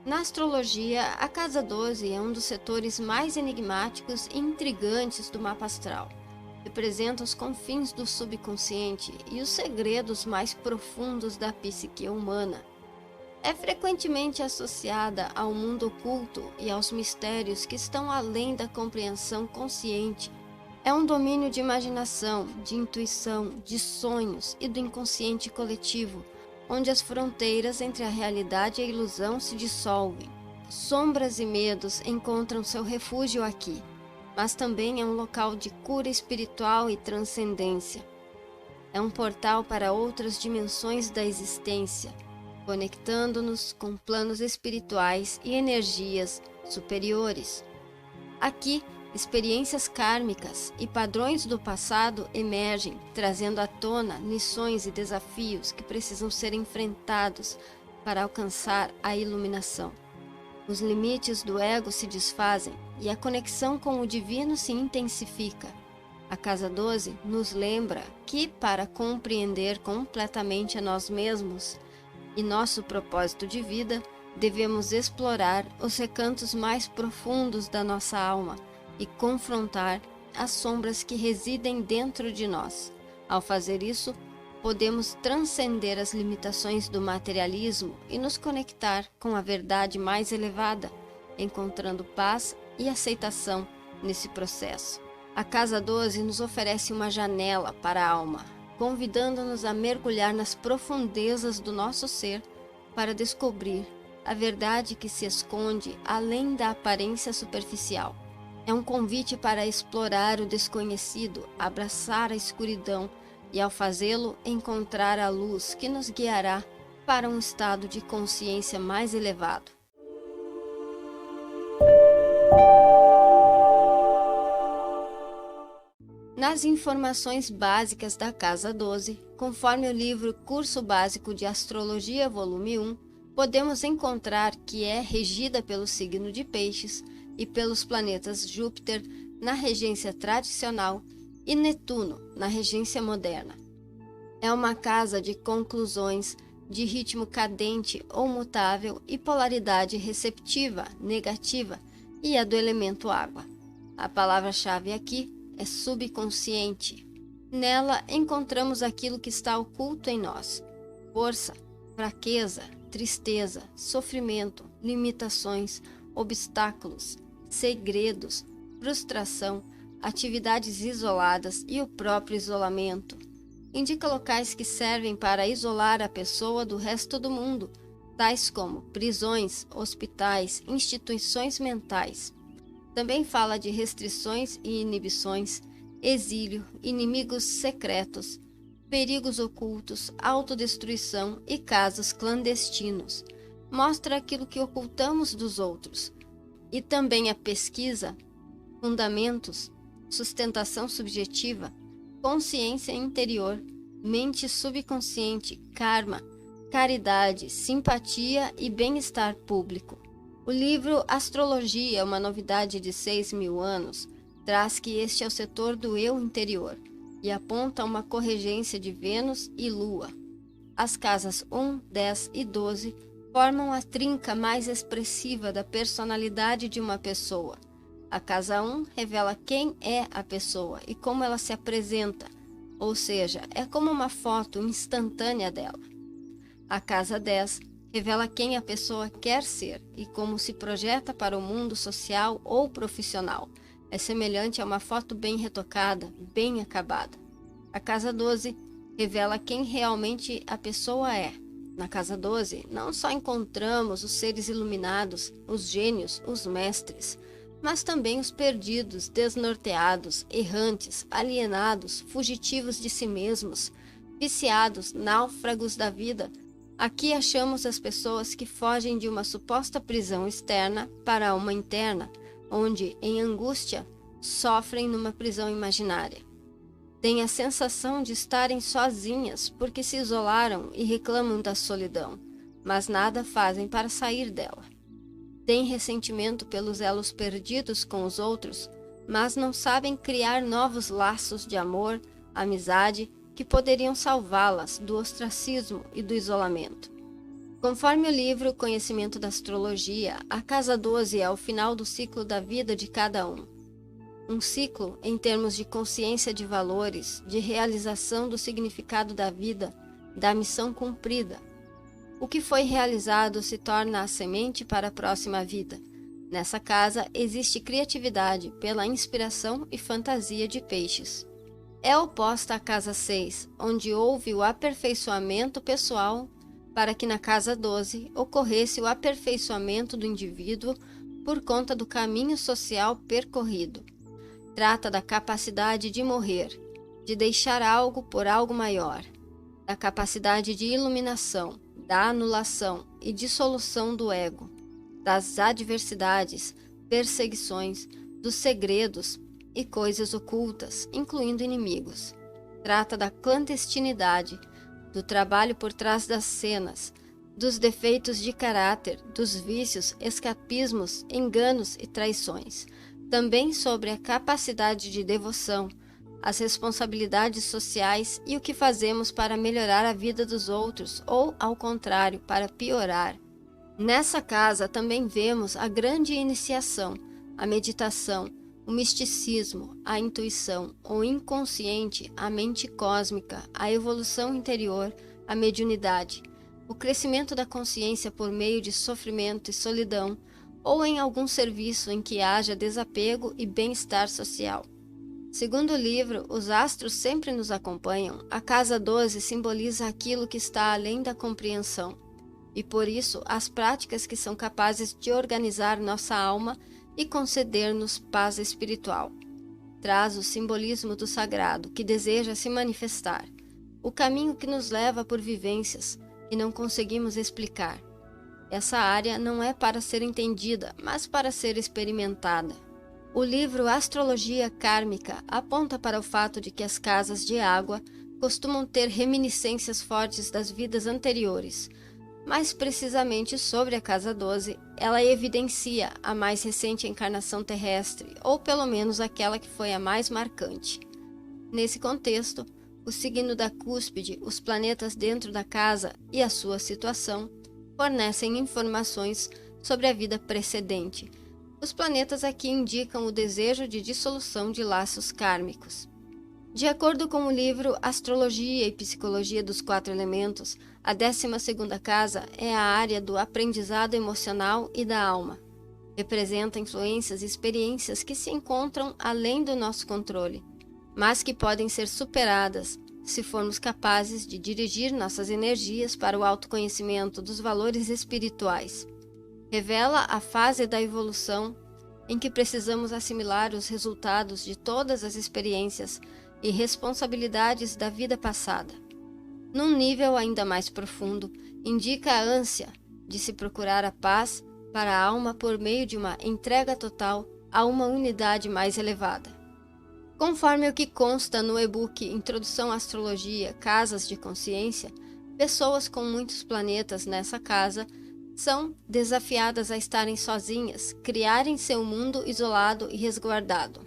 Na astrologia, a Casa 12 é um dos setores mais enigmáticos e intrigantes do mapa astral. Representa os confins do subconsciente e os segredos mais profundos da psique humana. É frequentemente associada ao mundo oculto e aos mistérios que estão além da compreensão consciente. É um domínio de imaginação, de intuição, de sonhos e do inconsciente coletivo, onde as fronteiras entre a realidade e a ilusão se dissolvem. Sombras e medos encontram seu refúgio aqui, mas também é um local de cura espiritual e transcendência. É um portal para outras dimensões da existência, conectando-nos com planos espirituais e energias superiores. Aqui, experiências kármicas e padrões do passado emergem, trazendo à tona lições e desafios que precisam ser enfrentados para alcançar a iluminação. Os limites do ego se desfazem e a conexão com o divino se intensifica. A Casa 12 nos lembra que, para compreender completamente a nós mesmos e nosso propósito de vida, devemos explorar os recantos mais profundos da nossa alma e confrontar as sombras que residem dentro de nós. Ao fazer isso, podemos transcender as limitações do materialismo e nos conectar com a verdade mais elevada, encontrando paz e aceitação nesse processo. A Casa 12 nos oferece uma janela para a alma, convidando-nos a mergulhar nas profundezas do nosso ser para descobrir a verdade que se esconde além da aparência superficial. É um convite para explorar o desconhecido, abraçar a escuridão e, ao fazê-lo, encontrar a luz que nos guiará para um estado de consciência mais elevado. Nas informações básicas da Casa 12, conforme o livro Curso Básico de Astrologia, volume 1, podemos encontrar que é regida pelo signo de Peixes e pelos planetas Júpiter na regência tradicional e Netuno na regência moderna. É uma casa de conclusões, de ritmo cadente ou mutável e polaridade receptiva, negativa, e a do elemento água. A palavra-chave aqui é subconsciente. Nela encontramos aquilo que está oculto em nós: força, fraqueza, tristeza, sofrimento, limitações, obstáculos, segredos, frustração, atividades isoladas e o próprio isolamento. Indica locais que servem para isolar a pessoa do resto do mundo, tais como prisões, hospitais, instituições mentais. Também fala de restrições e inibições, exílio, inimigos secretos, perigos ocultos, autodestruição e casos clandestinos. Mostra aquilo que ocultamos dos outros. E também a pesquisa, fundamentos, sustentação subjetiva, consciência interior, mente subconsciente, karma, caridade, simpatia e bem-estar público. O livro Astrologia, uma novidade de 6.000 anos, traz que este é o setor do eu interior e aponta uma corregência de Vênus e Lua. As casas 1, 10 e 12 formam a trinca mais expressiva da personalidade de uma pessoa. A casa 1 revela quem é a pessoa e como ela se apresenta, ou seja, é como uma foto instantânea dela. A casa 10 revela quem a pessoa quer ser e como se projeta para o mundo social ou profissional. É semelhante a uma foto bem retocada, bem acabada. A casa 12 revela quem realmente a pessoa é. Na Casa 12, não só encontramos os seres iluminados, os gênios, os mestres, mas também os perdidos, desnorteados, errantes, alienados, fugitivos de si mesmos, viciados, náufragos da vida. Aqui achamos as pessoas que fogem de uma suposta prisão externa para uma interna, onde, em angústia, sofrem numa prisão imaginária. Têm a sensação de estarem sozinhas porque se isolaram e reclamam da solidão, mas nada fazem para sair dela. Têm ressentimento pelos elos perdidos com os outros, mas não sabem criar novos laços de amor, amizade, que poderiam salvá-las do ostracismo e do isolamento. Conforme o livro Conhecimento da Astrologia, a casa 12 é o final do ciclo da vida de cada um. Um ciclo em termos de consciência de valores, de realização do significado da vida, da missão cumprida. O que foi realizado se torna a semente para a próxima vida. Nessa casa existe criatividade pela inspiração e fantasia de Peixes. É oposta à casa 6, onde houve o aperfeiçoamento pessoal, para que na casa 12 ocorresse o aperfeiçoamento do indivíduo por conta do caminho social percorrido. Trata da capacidade de morrer, de deixar algo por algo maior, da capacidade de iluminação, da anulação e dissolução do ego, das adversidades, perseguições, dos segredos e coisas ocultas, incluindo inimigos. Trata da clandestinidade, do trabalho por trás das cenas, dos defeitos de caráter, dos vícios, escapismos, enganos e traições. Também sobre a capacidade de devoção, as responsabilidades sociais e o que fazemos para melhorar a vida dos outros ou, ao contrário, para piorar. Nessa casa também vemos a grande iniciação, a meditação, o misticismo, a intuição, o inconsciente, a mente cósmica, a evolução interior, a mediunidade, o crescimento da consciência por meio de sofrimento e solidão, ou em algum serviço em que haja desapego e bem-estar social. Segundo o livro, os astros sempre nos acompanham. A casa 12 simboliza aquilo que está além da compreensão, e por isso as práticas que são capazes de organizar nossa alma e conceder-nos paz espiritual. Traz o simbolismo do sagrado, que deseja se manifestar, o caminho que nos leva por vivências e não conseguimos explicar. Essa área não é para ser entendida, mas para ser experimentada. O livro Astrologia Kármica aponta para o fato de que as casas de água costumam ter reminiscências fortes das vidas anteriores. Mais precisamente sobre a casa 12, ela evidencia a mais recente encarnação terrestre, ou pelo menos aquela que foi a mais marcante. Nesse contexto, o signo da cúspide, os planetas dentro da casa e a sua situação fornecem informações sobre a vida precedente. Os planetas aqui indicam o desejo de dissolução de laços kármicos. De acordo com o livro Astrologia e Psicologia dos Quatro Elementos, a 12ª casa é a área do aprendizado emocional e da alma. Representa influências e experiências que se encontram além do nosso controle, mas que podem ser superadas se formos capazes de dirigir nossas energias para o autoconhecimento dos valores espirituais. Revela a fase da evolução em que precisamos assimilar os resultados de todas as experiências e responsabilidades da vida passada. Num nível ainda mais profundo, indica a ânsia de se procurar a paz para a alma por meio de uma entrega total a uma unidade mais elevada. Conforme o que consta no e-book Introdução à Astrologia, Casas de Consciência, pessoas com muitos planetas nessa casa são desafiadas a estarem sozinhas, criarem seu mundo isolado e resguardado.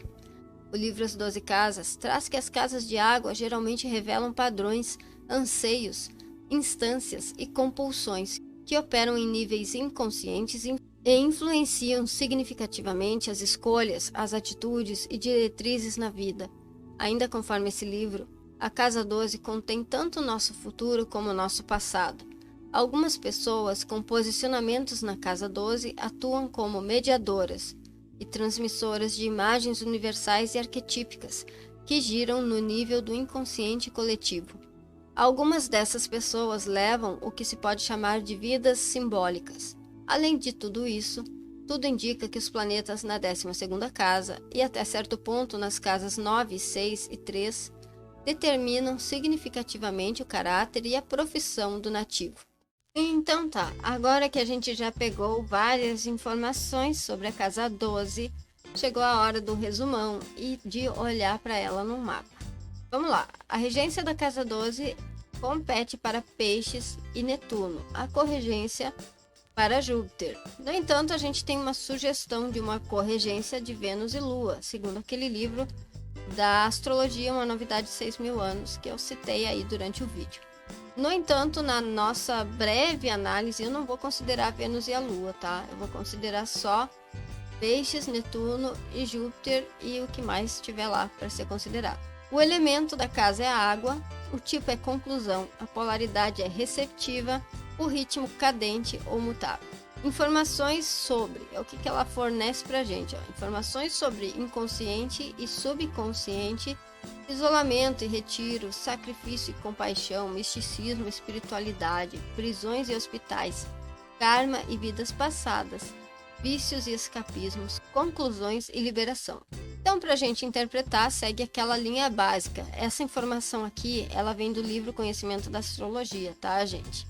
O livro As 12 Casas traz que as casas de água geralmente revelam padrões, anseios, instâncias e compulsões que operam em níveis inconscientes e influenciam significativamente as escolhas, as atitudes e diretrizes na vida. Ainda conforme esse livro, a casa 12 contém tanto o nosso futuro como o nosso passado. Algumas pessoas com posicionamentos na casa 12 atuam como mediadoras e transmissoras de imagens universais e arquetípicas que giram no nível do inconsciente coletivo. Algumas dessas pessoas levam o que se pode chamar de vidas simbólicas. Além de tudo isso, tudo indica que os planetas na 12ª casa e até certo ponto nas casas 9, 6 e 3 determinam significativamente o caráter e a profissão do nativo. Então tá, agora que a gente já pegou várias informações sobre a casa 12, chegou a hora do resumão e de olhar para ela no mapa. Vamos lá, a regência da casa 12 compete para Peixes e Netuno, a corregência para Júpiter. No entanto, a gente tem uma sugestão de uma corregência de Vênus e Lua, segundo aquele livro da Astrologia, uma novidade de 6.000 anos, que eu citei aí durante o vídeo. No entanto, na nossa breve análise, eu não vou considerar Vênus e a Lua, tá? Eu vou considerar só Peixes, Netuno e Júpiter e o que mais tiver lá para ser considerado. O elemento da casa é a água, o tipo é conclusão, a polaridade é receptiva, o ritmo cadente ou mutável. Informações sobre, é o que ela fornece pra gente, ó. Informações sobre inconsciente e subconsciente, isolamento e retiro, sacrifício e compaixão, misticismo e espiritualidade, prisões e hospitais, karma e vidas passadas, vícios e escapismos, conclusões e liberação. Então, para a gente interpretar, segue aquela linha básica. Essa informação aqui, ela vem do livro Conhecimento da Astrologia, tá, gente?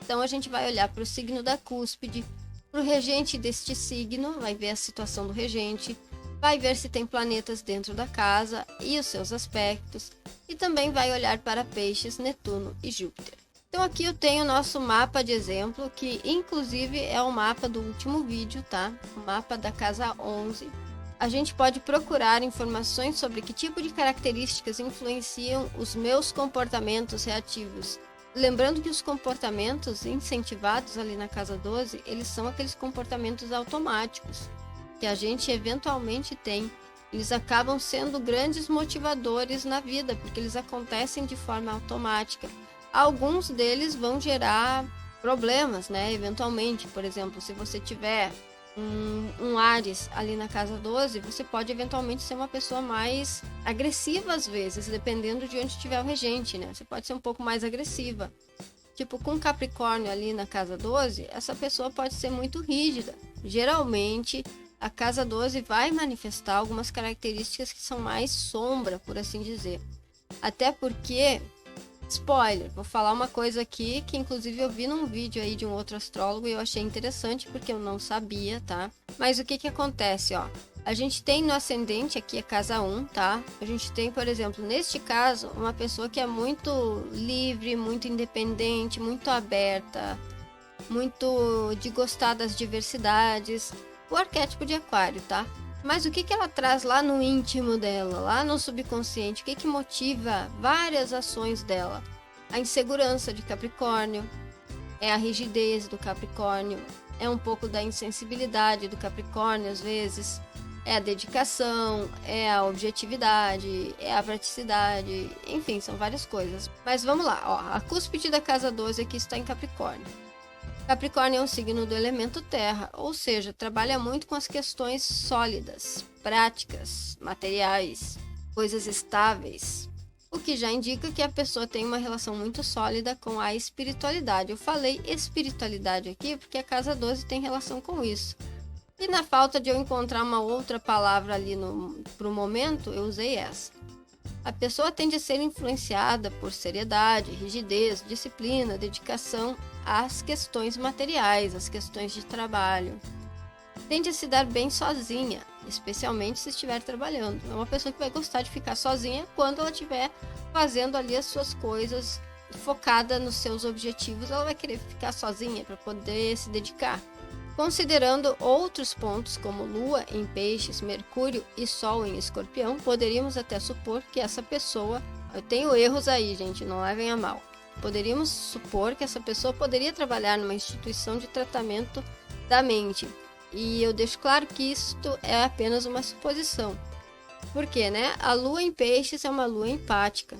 Então, a gente vai olhar para o signo da cúspide, para o regente deste signo, vai ver a situação do regente, vai ver se tem planetas dentro da casa e os seus aspectos, e também vai olhar para Peixes, Netuno e Júpiter. Então aqui eu tenho o nosso mapa de exemplo, que inclusive é o mapa do último vídeo, tá? O mapa da casa 11. A gente pode procurar informações sobre que tipo de características influenciam os meus comportamentos reativos. Lembrando que os comportamentos incentivados ali na casa 12, eles são aqueles comportamentos automáticos que a gente eventualmente tem. Eles acabam sendo grandes motivadores na vida, porque eles acontecem de forma automática. Alguns deles vão gerar problemas, né? Eventualmente, por exemplo, se você tiver um Áries ali na casa 12, você pode eventualmente ser uma pessoa mais agressiva às vezes, dependendo de onde estiver o regente, né? Você pode ser um pouco mais agressiva. Tipo, com Capricórnio ali na casa 12, essa pessoa pode ser muito rígida. Geralmente, a casa 12 vai manifestar algumas características que são mais sombra, por assim dizer. Até porque, spoiler, vou falar uma coisa aqui que inclusive eu vi num vídeo aí de um outro astrólogo e eu achei interessante porque eu não sabia, tá? Mas o que acontece, ó? A gente tem no ascendente aqui a casa 1, tá? A gente tem, por exemplo, neste caso, uma pessoa que é muito livre, muito independente, muito aberta, muito de gostar das diversidades, o arquétipo de Aquário, tá? Mas o que ela traz lá no íntimo dela, lá no subconsciente? O que motiva várias ações dela? A insegurança de Capricórnio, é a rigidez do Capricórnio, é um pouco da insensibilidade do Capricórnio às vezes, é a dedicação, é a objetividade, é a praticidade, enfim, são várias coisas. Mas vamos lá, ó, a cúspide da casa 12 aqui está em Capricórnio. Capricórnio é um signo do elemento terra, ou seja, trabalha muito com as questões sólidas, práticas, materiais, coisas estáveis, o que já indica que a pessoa tem uma relação muito sólida com a espiritualidade. Eu falei espiritualidade aqui porque a casa 12 tem relação com isso. E na falta de eu encontrar uma outra palavra ali pro momento, eu usei essa. A pessoa tende a ser influenciada por seriedade, rigidez, disciplina, dedicação às questões materiais, às questões de trabalho. Tende a se dar bem sozinha, especialmente se estiver trabalhando. É uma pessoa que vai gostar de ficar sozinha quando ela estiver fazendo ali as suas coisas, focada nos seus objetivos, ela vai querer ficar sozinha para poder se dedicar. Considerando outros pontos como Lua em Peixes, Mercúrio e Sol em Escorpião, poderíamos até supor que essa pessoa... Eu tenho erros aí, gente, não levem a mal. Poderíamos supor que essa pessoa poderia trabalhar numa instituição de tratamento da mente. E eu deixo claro que isto é apenas uma suposição. Por quê, né? A Lua em Peixes é uma Lua empática.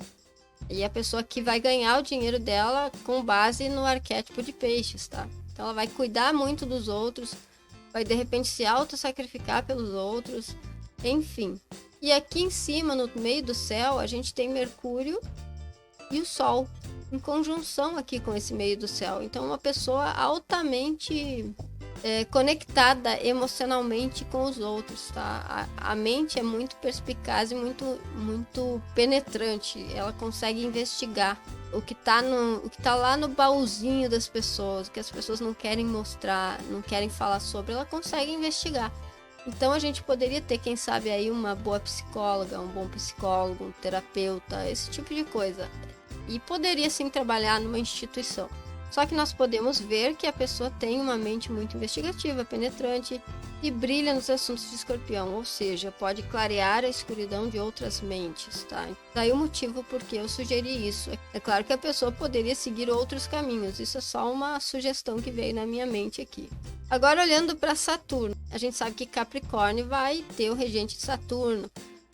E a pessoa que vai ganhar o dinheiro dela com base no arquétipo de Peixes, tá? Então ela vai cuidar muito dos outros, vai de repente se auto-sacrificar pelos outros, enfim. E aqui em cima, no meio do céu, a gente tem Mercúrio e o Sol, em conjunção aqui com esse meio do céu. Então uma pessoa altamente conectada emocionalmente com os outros, tá? A mente é muito perspicaz e muito penetrante, ela consegue investigar o que tá lá no baúzinho das pessoas, o que as pessoas não querem mostrar, não querem falar sobre, ela consegue investigar. Então a gente poderia ter, quem sabe aí, uma boa psicóloga, um bom psicólogo, um terapeuta, esse tipo de coisa. E poderia sim trabalhar numa instituição. Só que nós podemos ver que a pessoa tem uma mente muito investigativa, penetrante e brilha nos assuntos de Escorpião, ou seja, pode clarear a escuridão de outras mentes, tá? Daí o motivo por que eu sugeri isso. É claro que a pessoa poderia seguir outros caminhos, isso é só uma sugestão que veio na minha mente aqui. Agora, olhando para Saturno, a gente sabe que Capricórnio vai ter o regente de Saturno.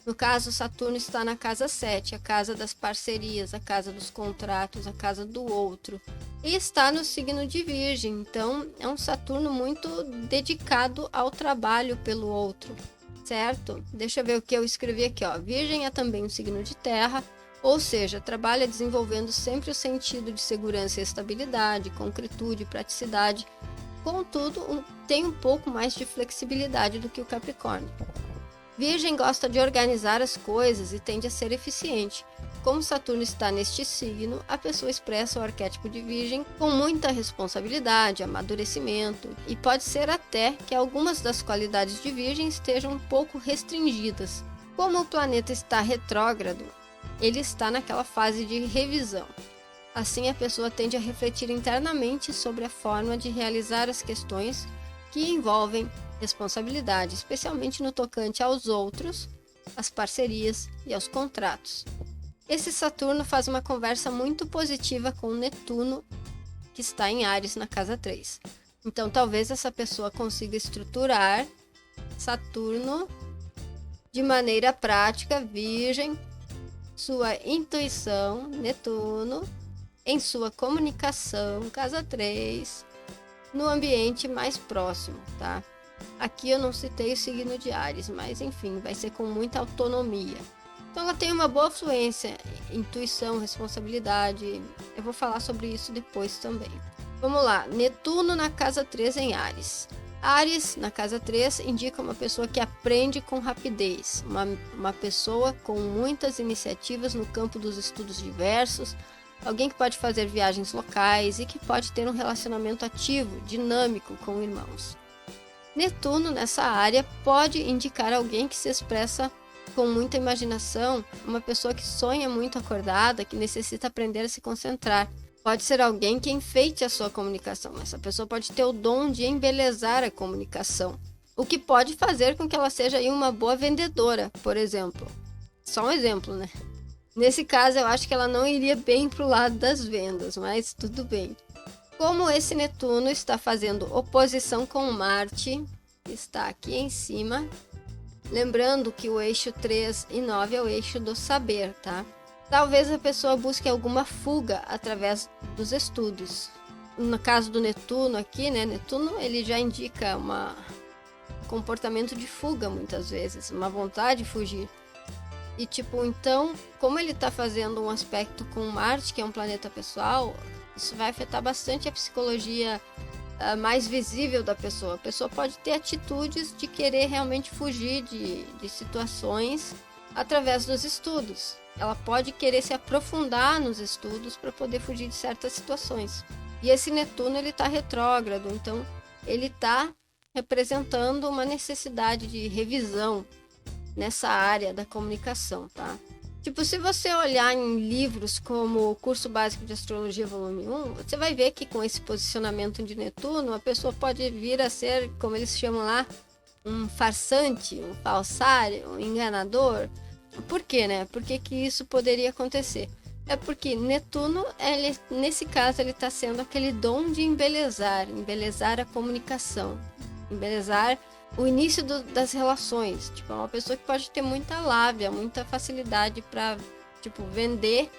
No caso, Saturno está na casa 7, a casa das parcerias, a casa dos contratos, a casa do outro. E está no signo de Virgem, então é um Saturno muito dedicado ao trabalho pelo outro, certo? Deixa eu ver o que eu escrevi aqui, ó. Virgem é também um signo de terra, ou seja, trabalha desenvolvendo sempre o sentido de segurança e estabilidade, concretude, praticidade. Contudo, tem um pouco mais de flexibilidade do que o Capricórnio. Virgem gosta de organizar as coisas e tende a ser eficiente. Como Saturno está neste signo, a pessoa expressa o arquétipo de Virgem com muita responsabilidade, amadurecimento, e pode ser até que algumas das qualidades de Virgem estejam um pouco restringidas. Como o planeta está retrógrado, ele está naquela fase de revisão. Assim, a pessoa tende a refletir internamente sobre a forma de realizar as questões que envolvem responsabilidade, especialmente no tocante aos outros, às parcerias e aos contratos. Esse Saturno faz uma conversa muito positiva com o Netuno, que está em Áries na casa 3. Então, talvez essa pessoa consiga estruturar Saturno de maneira prática, Virgem, sua intuição, Netuno, em sua comunicação, casa 3, no ambiente mais próximo, tá? Aqui eu não citei o signo de Áries, mas enfim, vai ser com muita autonomia. Então ela tem uma boa fluência, intuição, responsabilidade. Eu vou falar sobre isso depois também. Vamos lá, Netuno na casa 3 em Áries. Áries, na casa 3, indica uma pessoa que aprende com rapidez, uma pessoa com muitas iniciativas no campo dos estudos diversos, alguém que pode fazer viagens locais e que pode ter um relacionamento ativo, dinâmico com irmãos. Netuno, nessa área, pode indicar alguém que se expressa com muita imaginação, uma pessoa que sonha muito acordada, que necessita aprender a se concentrar. Pode ser alguém que enfeite a sua comunicação. Essa pessoa pode ter o dom de embelezar a comunicação, o que pode fazer com que ela seja aí uma boa vendedora, por exemplo. Só um exemplo, né? Nesse caso, eu acho que ela não iria bem para o lado das vendas, mas tudo bem. Como esse Netuno está fazendo oposição com Marte, que está aqui em cima, lembrando que o eixo 3 e 9 é o eixo do saber, tá? Talvez a pessoa busque alguma fuga através dos estudos. No caso do Netuno aqui, né? Netuno, ele já indica um comportamento de fuga muitas vezes, uma vontade de fugir. E então, como ele está fazendo um aspecto com Marte, que é um planeta pessoal, isso vai afetar bastante a psicologia mais visível da pessoa. A pessoa pode ter atitudes de querer realmente fugir de situações através dos estudos. Ela pode querer se aprofundar nos estudos para poder fugir de certas situações. E esse Netuno, ele está retrógrado, então ele está representando uma necessidade de revisão nessa área da comunicação, tá? Se você olhar em livros como o Curso Básico de Astrologia Volume 1, você vai ver que com esse posicionamento de Netuno, a pessoa pode vir a ser, como eles chamam lá, um farsante, um falsário, um enganador. Por quê, né? Por que isso poderia acontecer? É porque Netuno, nesse caso, ele está sendo aquele dom de embelezar a comunicação, embelezar o início das relações. É uma pessoa que pode ter muita lábia, muita facilidade para vender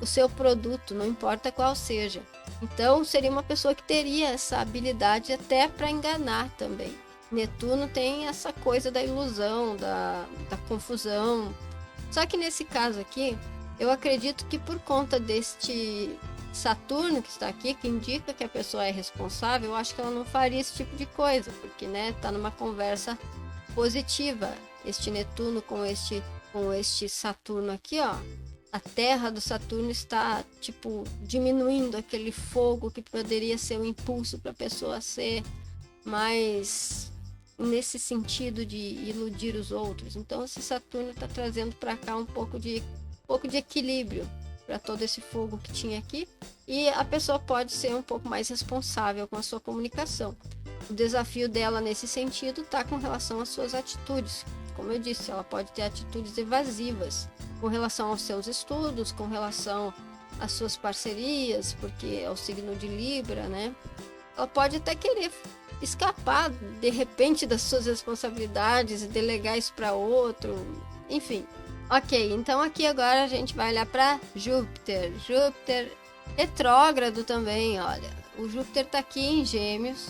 o seu produto, não importa qual seja. Então seria uma pessoa que teria essa habilidade até para enganar também. Netuno tem essa coisa da ilusão, da confusão. Só que nesse caso aqui, eu acredito que por conta deste Saturno que está aqui, que indica que a pessoa é responsável, eu acho que ela não faria esse tipo de coisa, porque, né, tá numa conversa positiva. Este Netuno com este Saturno aqui, ó, a terra do Saturno está, diminuindo aquele fogo que poderia ser um impulso para a pessoa ser mais nesse sentido de iludir os outros. Então, esse Saturno está trazendo para cá um pouco de equilíbrio. para todo esse fogo que tinha aqui, e a pessoa pode ser um pouco mais responsável com a sua comunicação. O desafio dela nesse sentido está com relação às suas atitudes. Como eu disse, ela pode ter atitudes evasivas com relação aos seus estudos, com relação às suas parcerias, porque é o signo de Libra, né? Ela pode até querer escapar de repente das suas responsabilidades e delegar isso para outro, enfim. Ok, então aqui agora a gente vai olhar para Júpiter. Júpiter retrógrado também, olha. O Júpiter está aqui em Gêmeos.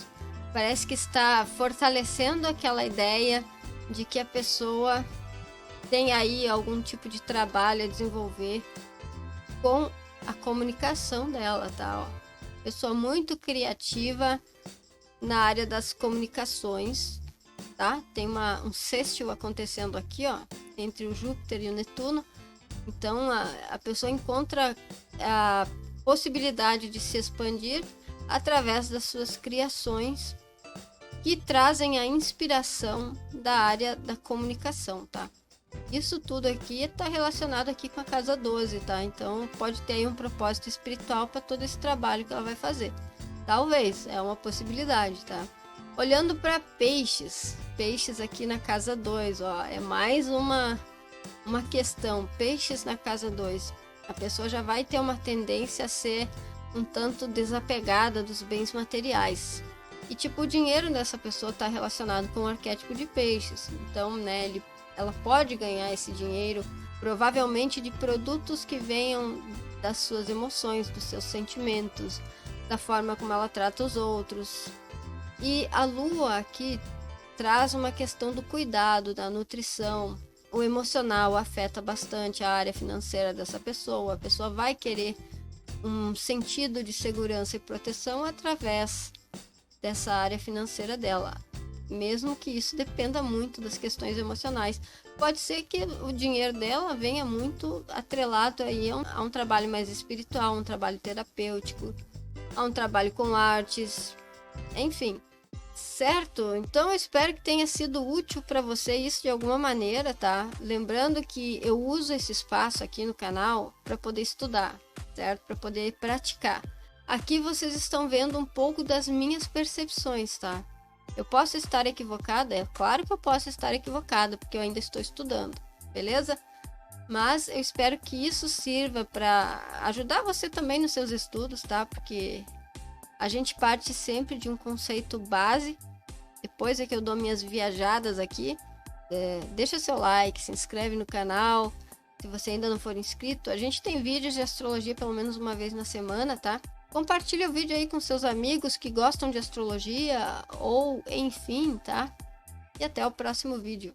Parece que está fortalecendo aquela ideia de que a pessoa tem aí algum tipo de trabalho a desenvolver com a comunicação dela, tá? Ó. Pessoa muito criativa na área das comunicações, tá? Tem um sextil acontecendo aqui, ó, entre o Júpiter e o Netuno. Então a pessoa encontra a possibilidade de se expandir através das suas criações que trazem a inspiração da área da comunicação, tá? Isso tudo aqui está relacionado aqui com a casa 12, tá? Então pode ter aí um propósito espiritual para todo esse trabalho que ela vai fazer. Talvez, é uma possibilidade, tá? Olhando para peixes, peixes aqui na casa 2, ó, é mais uma questão, peixes na casa 2. A pessoa já vai ter uma tendência a ser um tanto desapegada dos bens materiais. E tipo, o dinheiro dessa pessoa está relacionado com o arquétipo de peixes. Então, né, ela pode ganhar esse dinheiro provavelmente de produtos que venham das suas emoções, dos seus sentimentos, da forma como ela trata os outros. E a lua aqui traz uma questão do cuidado, da nutrição. O emocional afeta bastante a área financeira dessa pessoa. A pessoa vai querer um sentido de segurança e proteção através dessa área financeira dela, mesmo que isso dependa muito das questões emocionais. Pode ser que o dinheiro dela venha muito atrelado aí a um trabalho mais espiritual, um trabalho terapêutico, a um trabalho com artes, enfim, certo? Então eu espero que tenha sido útil para você isso de alguma maneira, tá? Lembrando que eu uso esse espaço aqui no canal para poder estudar, certo? Para poder praticar. Aqui vocês estão vendo um pouco das minhas percepções, tá? Eu posso estar equivocada? É claro que eu posso estar equivocada, porque eu ainda estou estudando, beleza? Mas eu espero que isso sirva para ajudar você também nos seus estudos, tá? Porque a gente parte sempre de um conceito base, depois é que eu dou minhas viajadas aqui. Deixa seu like, se inscreve no canal, se você ainda não for inscrito. A gente tem vídeos de astrologia pelo menos uma vez na semana, tá? Compartilha o vídeo aí com seus amigos que gostam de astrologia ou enfim, tá? E até o próximo vídeo.